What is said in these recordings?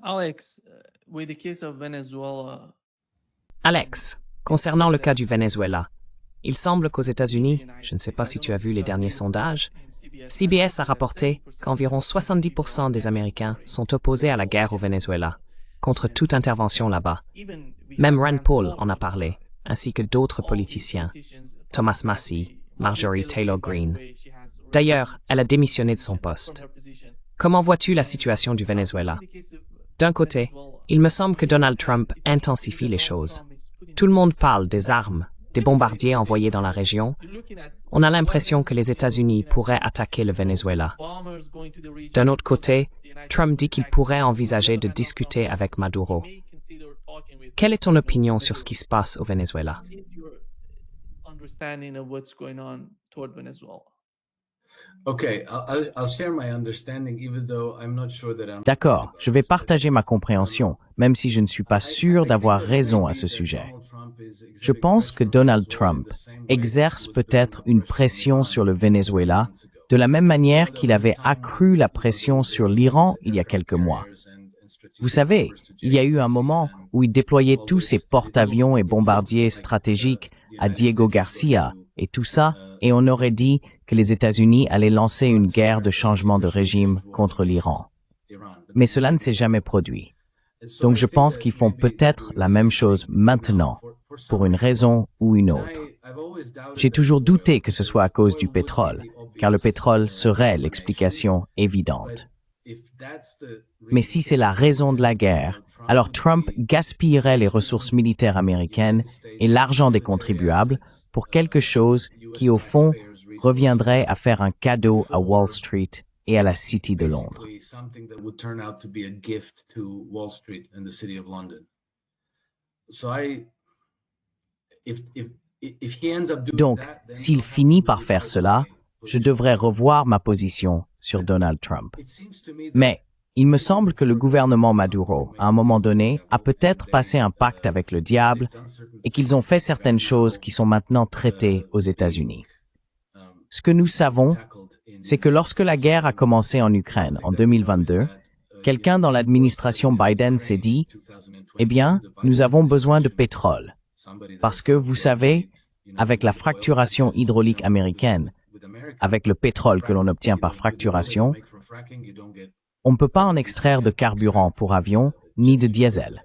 Alex, with the case of Venezuela, Alex, concernant le cas du Venezuela, il semble qu'aux États-Unis, je ne sais pas si tu as vu les derniers sondages, CBS a rapporté qu'environ 70% des Américains sont opposés à la guerre au Venezuela, contre toute intervention là-bas. Même Rand Paul en a parlé, ainsi que d'autres politiciens, Thomas Massie, Marjorie Taylor Greene. D'ailleurs, elle a démissionné de son poste. Comment vois-tu la situation du Venezuela? D'un côté, il me semble que Donald Trump intensifie les choses. Tout le monde parle des armes, des bombardiers envoyés dans la région. On a l'impression que les États-Unis pourraient attaquer le Venezuela. D'un autre côté, Trump dit qu'il pourrait envisager de discuter avec Maduro. Quelle est ton opinion sur ce qui se passe au Venezuela? D'accord, je vais partager ma compréhension, même si je ne suis pas sûr d'avoir raison à ce sujet. Je pense que Donald Trump exerce peut-être une pression sur le Venezuela de la même manière qu'il avait accru la pression sur l'Iran il y a quelques mois. Vous savez, il y a eu un moment où il déployait tous ses porte-avions et bombardiers stratégiques à Diego Garcia et tout ça, et on aurait dit que les États-Unis allaient lancer une guerre de changement de régime contre l'Iran. Mais cela ne s'est jamais produit. Donc je pense qu'ils font peut-être la même chose maintenant, pour une raison ou une autre. J'ai toujours douté que ce soit à cause du pétrole, car le pétrole serait l'explication évidente. Mais si c'est la raison de la guerre, alors Trump gaspillerait les ressources militaires américaines et l'argent des contribuables pour quelque chose qui, au fond, reviendrait à faire un cadeau à Wall Street et à la City de Londres. Donc, s'il finit par faire cela, je devrais revoir ma position sur Donald Trump. Mais il me semble que le gouvernement Maduro, à un moment donné, a peut-être passé un pacte avec le diable et qu'ils ont fait certaines choses qui sont maintenant traitées aux États-Unis. Ce que nous savons, c'est que lorsque la guerre a commencé en Ukraine en 2022, quelqu'un dans l'administration Biden s'est dit « Eh bien, nous avons besoin de pétrole. » Parce que, vous savez, avec la fracturation hydraulique américaine, avec le pétrole que l'on obtient par fracturation, on ne peut pas en extraire de carburant pour avions ni de diesel.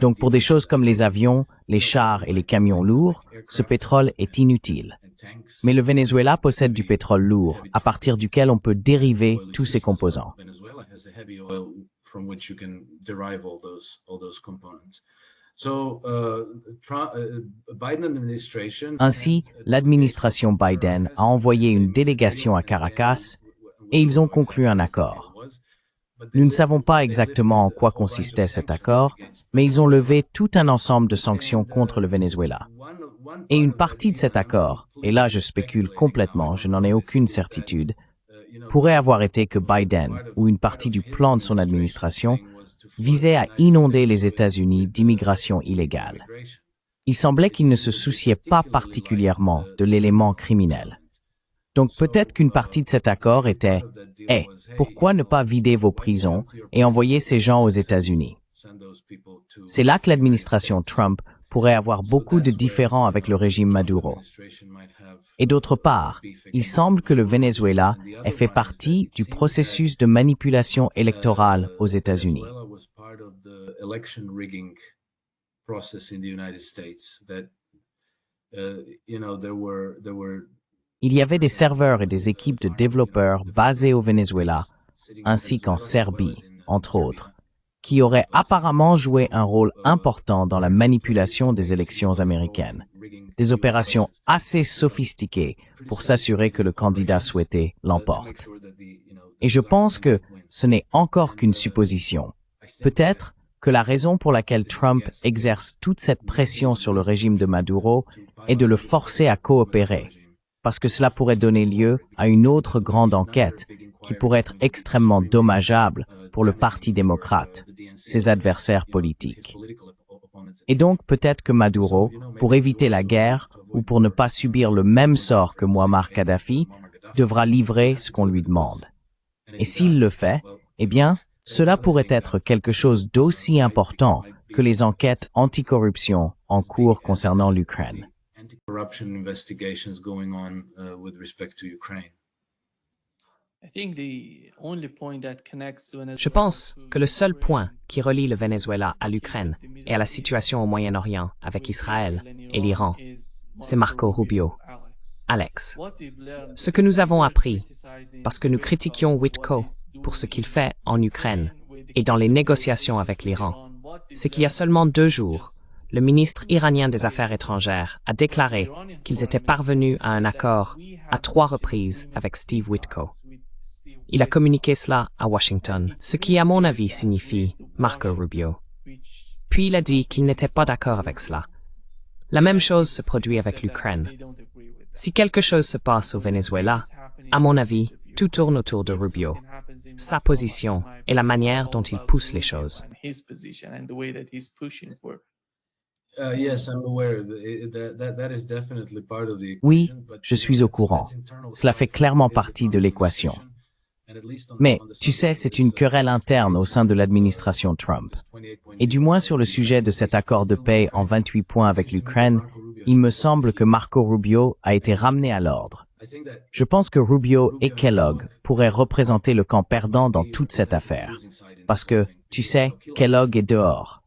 Donc pour des choses comme les avions, les chars et les camions lourds, ce pétrole est inutile. Mais le Venezuela possède du pétrole lourd, à partir duquel on peut dériver tous ses composants. Ainsi, l'administration Biden a envoyé une délégation à Caracas et ils ont conclu un accord. Nous ne savons pas exactement en quoi consistait cet accord, mais ils ont levé tout un ensemble de sanctions contre le Venezuela. Et une partie de cet accord, et là je spécule complètement, je n'en ai aucune certitude, pourrait avoir été que Biden, ou une partie du plan de son administration, visait à inonder les États-Unis d'immigration illégale. Il semblait qu'il ne se souciait pas particulièrement de l'élément criminel. Donc peut-être qu'une partie de cet accord était « Eh, pourquoi ne pas vider vos prisons et envoyer ces gens aux États-Unis » C'est là que l'administration Trump pourrait avoir beaucoup de différends avec le régime Maduro. Et d'autre part, il semble que le Venezuela ait fait partie du processus de manipulation électorale aux États-Unis. Il y avait des serveurs et des équipes de développeurs basés au Venezuela, ainsi qu'en Serbie, entre autres, qui auraient apparemment joué un rôle important dans la manipulation des élections américaines. Des opérations assez sophistiquées pour s'assurer que le candidat souhaité l'emporte. Et je pense que ce n'est encore qu'une supposition. Peut-être que la raison pour laquelle Trump exerce toute cette pression sur le régime de Maduro est de le forcer à coopérer, parce que cela pourrait donner lieu à une autre grande enquête qui pourrait être extrêmement dommageable pour le Parti démocrate, ses adversaires politiques. Et donc peut-être que Maduro, pour éviter la guerre ou pour ne pas subir le même sort que Muammar Kadhafi, devra livrer ce qu'on lui demande. Et s'il le fait, eh bien, Cela pourrait être quelque chose d'aussi important que les enquêtes anticorruption en cours concernant l'Ukraine. Anti-corruption investigations going on with respect to Ukraine. Je pense que le seul point qui relie le Venezuela à l'Ukraine et à la situation au Moyen-Orient avec Israël et l'Iran, c'est Marco Rubio. Alex, ce que nous avons appris, parce que nous critiquions Witko pour ce qu'il fait en Ukraine et dans les négociations avec l'Iran, c'est qu'il y a seulement 2 jours, le ministre iranien des Affaires étrangères a déclaré qu'ils étaient parvenus à un accord à 3 reprises avec Steve Witko. Il a communiqué cela à Washington, ce qui à mon avis signifie Marco Rubio. Puis il a dit qu'il n'était pas d'accord avec cela. La même chose se produit avec l'Ukraine. Si quelque chose se passe au Venezuela, à mon avis, tout tourne autour de Rubio, sa position et la manière dont il pousse les choses. Oui, je suis au courant. Cela fait clairement partie de l'équation. Mais, tu sais, c'est une querelle interne au sein de l'administration Trump. Et du moins sur le sujet de cet accord de paix en 28 points avec l'Ukraine, il me semble que Marco Rubio a été ramené à l'ordre. Je pense que Rubio et Kellogg pourraient représenter le camp perdant dans toute cette affaire. Parce que, tu sais, Kellogg est dehors.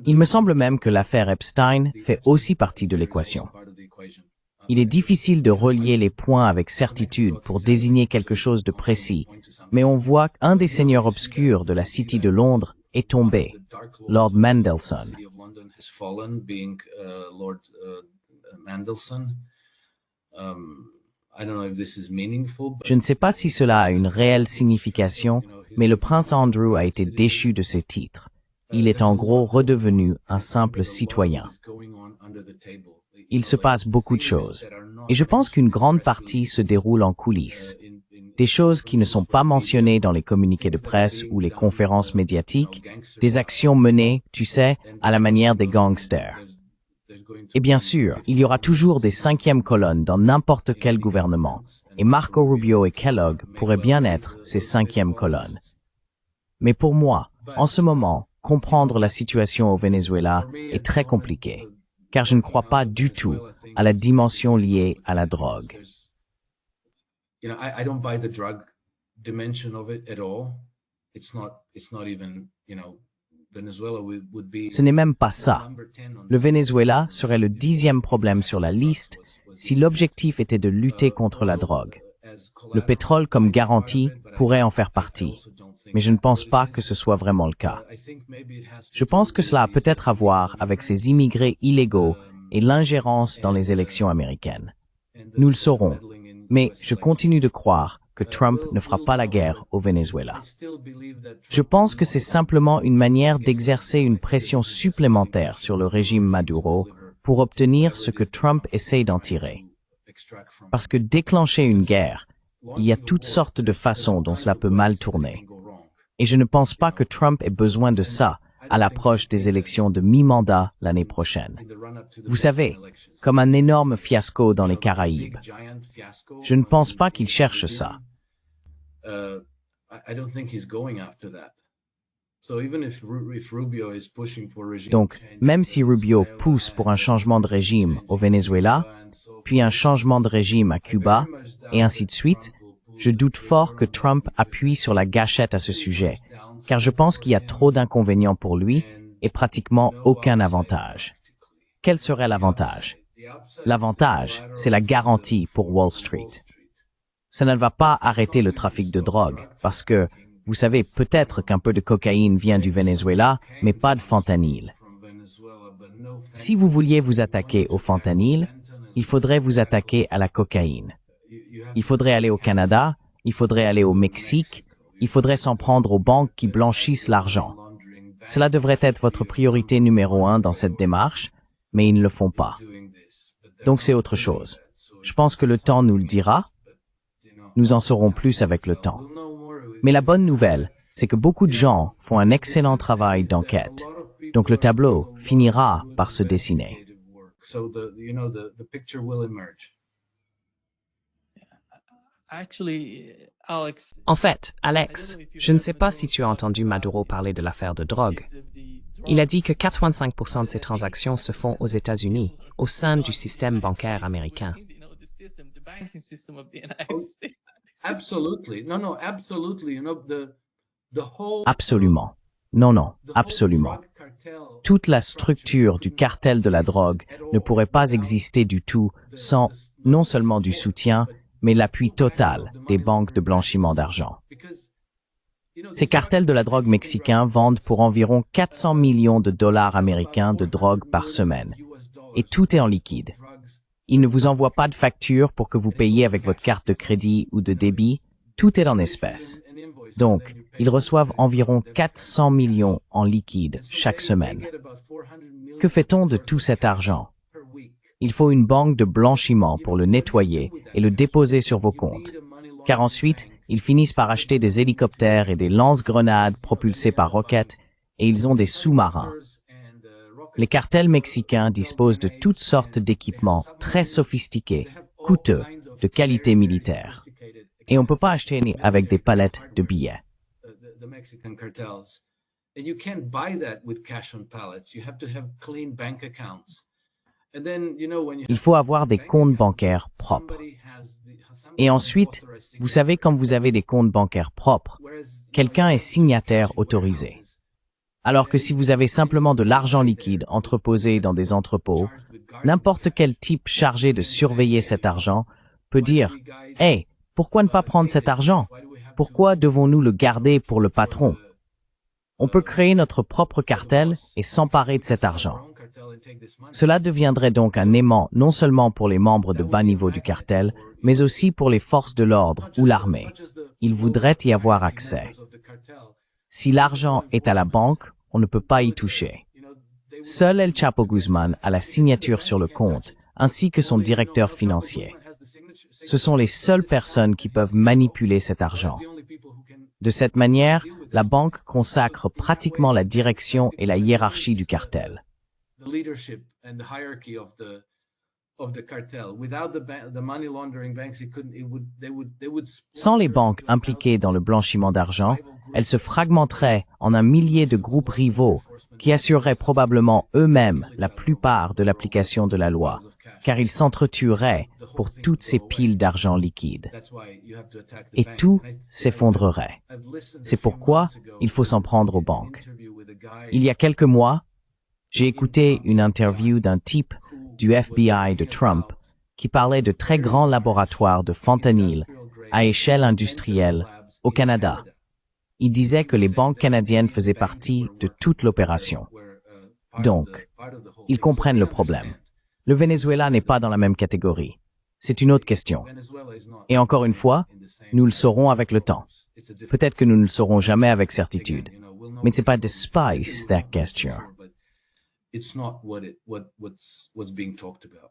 Il me semble même que l'affaire Epstein fait aussi partie de l'équation. Il est difficile de relier les points avec certitude pour désigner quelque chose de précis, mais on voit qu'un des seigneurs obscurs de la City de Londres est tombé, Lord Mandelson. Je ne sais pas si cela a une réelle signification, mais le prince Andrew a été déchu de ses titres. Il est en gros redevenu un simple citoyen. Il se passe beaucoup de choses. Et je pense qu'une grande partie se déroule en coulisses. Des choses qui ne sont pas mentionnées dans les communiqués de presse ou les conférences médiatiques, des actions menées, tu sais, à la manière des gangsters. Et bien sûr, il y aura toujours des 5e colonnes dans n'importe quel gouvernement, et Marco Rubio et Kellogg pourraient bien être ces 5e colonnes. Mais pour moi, en ce moment, comprendre la situation au Venezuela est très compliqué, car je ne crois pas du tout à la dimension liée à la drogue. Ce n'est même pas ça. Le Venezuela serait le 10e problème sur la liste si l'objectif était de lutter contre la drogue. Le pétrole comme garantie pourrait en faire partie, mais je ne pense pas que ce soit vraiment le cas. Je pense que cela a peut-être à voir avec ces immigrés illégaux et l'ingérence dans les élections américaines. Nous le saurons, mais je continue de croire que Trump ne fera pas la guerre au Venezuela. Je pense que c'est simplement une manière d'exercer une pression supplémentaire sur le régime Maduro pour obtenir ce que Trump essaie d'en tirer. Parce que déclencher une guerre, il y a toutes sortes de façons dont cela peut mal tourner. Et je ne pense pas que Trump ait besoin de ça à l'approche des élections de mi-mandat l'année prochaine. Vous savez, comme un énorme fiasco dans les Caraïbes. Je ne pense pas qu'il cherche ça. Donc, même si Rubio pousse pour un changement de régime au Venezuela, puis un changement de régime à Cuba, et ainsi de suite, je doute fort que Trump appuie sur la gâchette à ce sujet, car je pense qu'il y a trop d'inconvénients pour lui et pratiquement aucun avantage. Quel serait l'avantage? L'avantage, c'est la garantie pour Wall Street. Ça ne va pas arrêter le trafic de drogue, parce que, vous savez, peut-être qu'un peu de cocaïne vient du Venezuela, mais pas de fentanyl. Si vous vouliez vous attaquer au fentanyl, il faudrait vous attaquer à la cocaïne. Il faudrait aller au Canada, il faudrait aller au Mexique, il faudrait s'en prendre aux banques qui blanchissent l'argent. Cela devrait être votre priorité numéro 1 dans cette démarche, mais ils ne le font pas. Donc c'est autre chose. Je pense que le temps nous le dira. Nous en saurons plus avec le temps. Mais la bonne nouvelle, c'est que beaucoup de gens font un excellent travail d'enquête. Donc le tableau finira par se dessiner. En fait, Alex, je ne sais pas si tu as entendu Maduro parler de l'affaire de drogue. Il a dit que 85% de ses transactions se font aux États-Unis, au sein du système bancaire américain. Absolutely. No, absolutely. You know, the whole Absolument. Non, absolument. Toute la structure du cartel de la drogue ne pourrait pas exister du tout sans non seulement du soutien, mais l'appui total des banques de blanchiment d'argent. Ces cartels de la drogue mexicains vendent pour environ 400 millions de dollars américains de drogue par semaine. Et tout est en liquide. Ils ne vous envoient pas de facture pour que vous payiez avec votre carte de crédit ou de débit. Tout est en espèces. Donc, ils reçoivent environ 400 millions en liquide chaque semaine. Que fait-on de tout cet argent? Il faut une banque de blanchiment pour le nettoyer et le déposer sur vos comptes. Car ensuite, ils finissent par acheter des hélicoptères et des lance-grenades propulsés par roquettes et ils ont des sous-marins. Les cartels mexicains disposent de toutes sortes d'équipements très sophistiqués, coûteux, de qualité militaire. Et on ne peut pas acheter avec des palettes de billets. Il faut avoir des comptes bancaires propres. Et ensuite, vous savez, quand vous avez des comptes bancaires propres, quelqu'un est signataire autorisé. Alors que si vous avez simplement de l'argent liquide entreposé dans des entrepôts, n'importe quel type chargé de surveiller cet argent peut dire « Hey, pourquoi ne pas prendre cet argent? Pourquoi devons-nous le garder pour le patron ?» On peut créer notre propre cartel et s'emparer de cet argent. Cela deviendrait donc un aimant non seulement pour les membres de bas niveau du cartel, mais aussi pour les forces de l'ordre ou l'armée. Ils voudraient y avoir accès. Si l'argent est à la banque, on ne peut pas y toucher. Seul El Chapo Guzman a la signature sur le compte, ainsi que son directeur financier. Ce sont les seules personnes qui peuvent manipuler cet argent. De cette manière, la banque consacre pratiquement la direction et la hiérarchie du cartel. Sans les banques impliquées dans le blanchiment d'argent, elles se fragmenteraient en un millier de groupes rivaux qui assureraient probablement eux-mêmes la plupart de l'application de la loi, car ils s'entretueraient pour toutes ces piles d'argent liquide. Et tout s'effondrerait. C'est pourquoi il faut s'en prendre aux banques. Il y a quelques mois, j'ai écouté une interview d'un type du FBI de Trump qui parlait de très grands laboratoires de fentanyl à échelle industrielle au Canada. Il disait que les banques canadiennes faisaient partie de toute l'opération. Donc, ils comprennent le problème. Le Venezuela n'est pas dans la même catégorie. C'est une autre question. Et encore une fois, nous le saurons avec le temps. Peut-être que nous ne le saurons jamais avec certitude. Mais ce n'est pas despise that gesture. It's not what's being talked about.